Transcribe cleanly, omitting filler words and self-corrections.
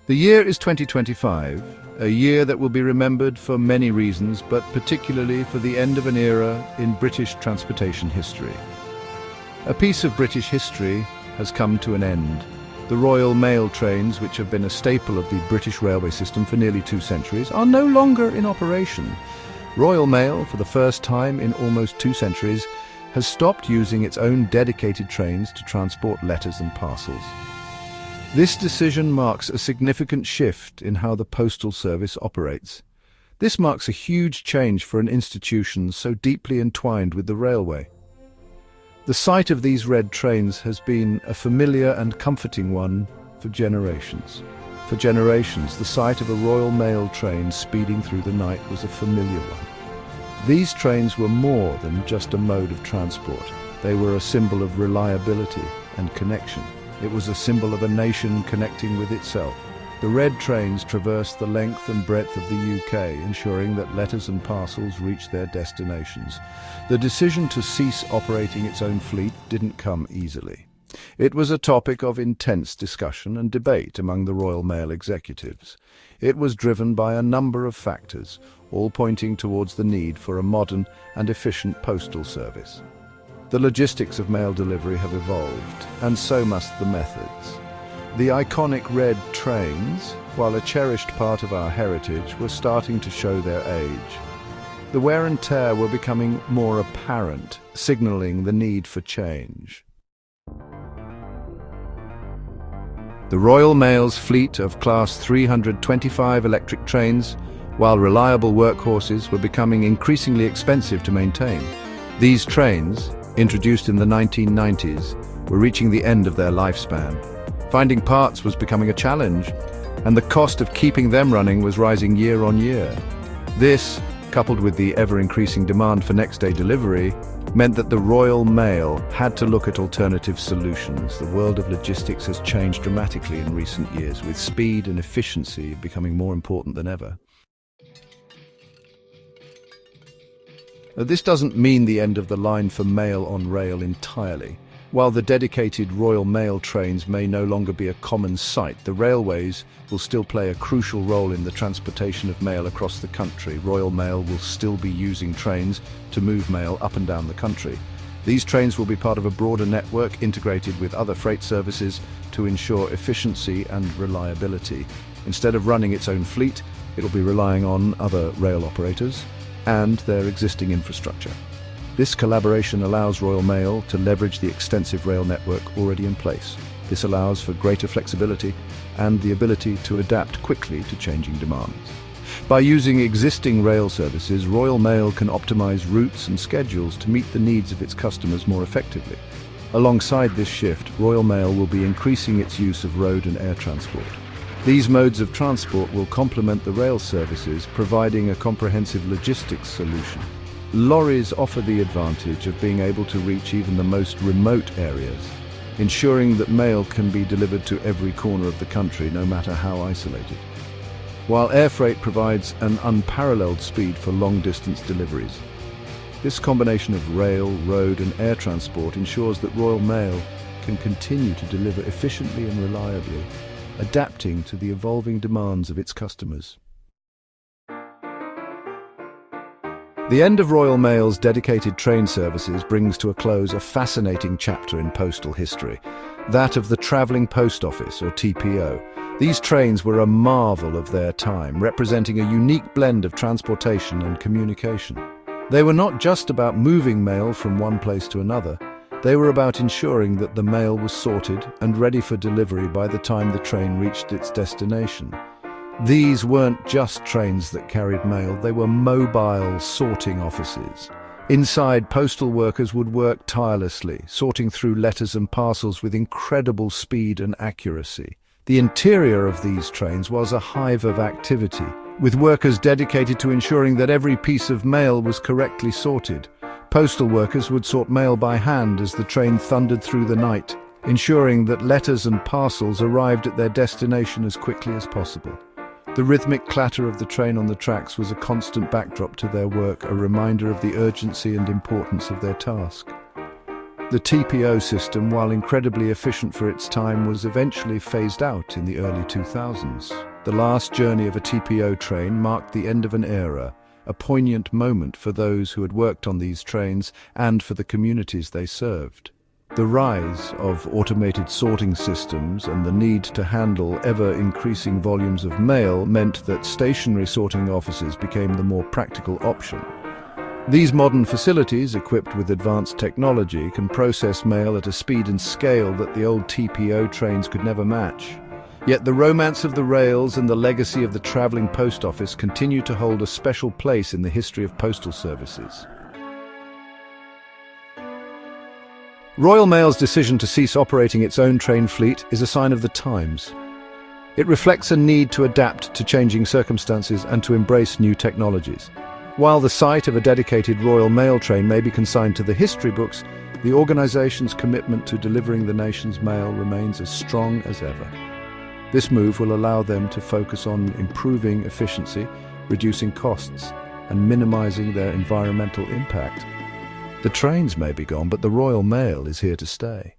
The year is 2025, a year that will be remembered for many reasons, but particularly for the end of an era in British transportation history. A piece of British history has come to an end. The Royal Mail trains, which have been a staple of the British railway system for nearly 2 centuries, are no longer in operation. Royal Mail, for the first time in almost 2 centuries, has stopped using its own dedicated trains to transport letters and parcels. This decision marks a significant shift in how the postal service operates. This marks a huge change for an institution so deeply entwined with the railway. The sight of these red trains has been a familiar and comforting one for generations. For generations, the sight of a Royal Mail train speeding through the night was a familiar one. These trains were more than just a mode of transport. They were a symbol of reliability and connection. It was a symbol of a nation connecting with itself. The red trains traversed the length and breadth of the UK, ensuring that letters and parcels reached their destinations. The decision to cease operating its own fleet didn't come easily. It was a topic of intense discussion and debate among the Royal Mail executives. It was driven by a number of factors, all pointing towards the need for a modern and efficient postal service. The logistics of mail delivery have evolved, and so must the methods. The iconic red trains, while a cherished part of our heritage, were starting to show their age. The wear and tear were becoming more apparent, signaling the need for change. The Royal Mail's fleet of Class 325 electric trains, while reliable workhorses, were becoming increasingly expensive to maintain. These trains, introduced in the 1990s, were reaching the end of their lifespan. Finding parts was becoming a challenge, and the cost of keeping them running was rising year on year. This, coupled with the ever-increasing demand for next-day delivery, meant that the Royal Mail had to look at alternative solutions. The world of logistics has changed dramatically in recent years, with speed and efficiency becoming more important than ever. This doesn't mean the end of the line for mail on rail entirely. While the dedicated Royal Mail trains may no longer be a common sight, the railways will still play a crucial role in the transportation of mail across the country. Royal Mail will still be using trains to move mail up and down the country. These trains will be part of a broader network integrated with other freight services to ensure efficiency and reliability. Instead of running its own fleet, it will be relying on other rail operators and their existing infrastructure. This collaboration allows Royal Mail to leverage the extensive rail network already in place. This allows for greater flexibility and the ability to adapt quickly to changing demands. By using existing rail services, Royal Mail can optimize routes and schedules to meet the needs of its customers more effectively. Alongside this shift, Royal Mail will be increasing its use of road and air transport. These modes of transport will complement the rail services, providing a comprehensive logistics solution. Lorries offer the advantage of being able to reach even the most remote areas, ensuring that mail can be delivered to every corner of the country, no matter how isolated. While air freight provides an unparalleled speed for long-distance deliveries. This combination of rail, road and air transport ensures that Royal Mail can continue to deliver efficiently and reliably, adapting to the evolving demands of its customers. The end of Royal Mail's dedicated train services brings to a close a fascinating chapter in postal history, that of the Travelling Post Office, or TPO. These trains were a marvel of their time, representing a unique blend of transportation and communication. They were not just about moving mail from one place to another. They were about ensuring that the mail was sorted and ready for delivery by the time the train reached its destination. These weren't just trains that carried mail, they were mobile sorting offices. Inside, postal workers would work tirelessly, sorting through letters and parcels with incredible speed and accuracy. The interior of these trains was a hive of activity, with workers dedicated to ensuring that every piece of mail was correctly sorted. Postal workers would sort mail by hand as the train thundered through the night, ensuring that letters and parcels arrived at their destination as quickly as possible. The rhythmic clatter of the train on the tracks was a constant backdrop to their work, a reminder of the urgency and importance of their task. The TPO system, while incredibly efficient for its time, was eventually phased out in the early 2000s. The last journey of a TPO train marked the end of an era, a poignant moment for those who had worked on these trains and for the communities they served. The rise of automated sorting systems and the need to handle ever-increasing volumes of mail meant that stationary sorting offices became the more practical option. These modern facilities, equipped with advanced technology, can process mail at a speed and scale that the old TPO trains could never match. Yet the romance of the rails and the legacy of the travelling post office continue to hold a special place in the history of postal services. Royal Mail's decision to cease operating its own train fleet is a sign of the times. It reflects a need to adapt to changing circumstances and to embrace new technologies. While the site of a dedicated Royal Mail train may be consigned to the history books, the organisation's commitment to delivering the nation's mail remains as strong as ever. This move will allow them to focus on improving efficiency, reducing costs, and minimising their environmental impact. The trains may be gone, but the Royal Mail is here to stay.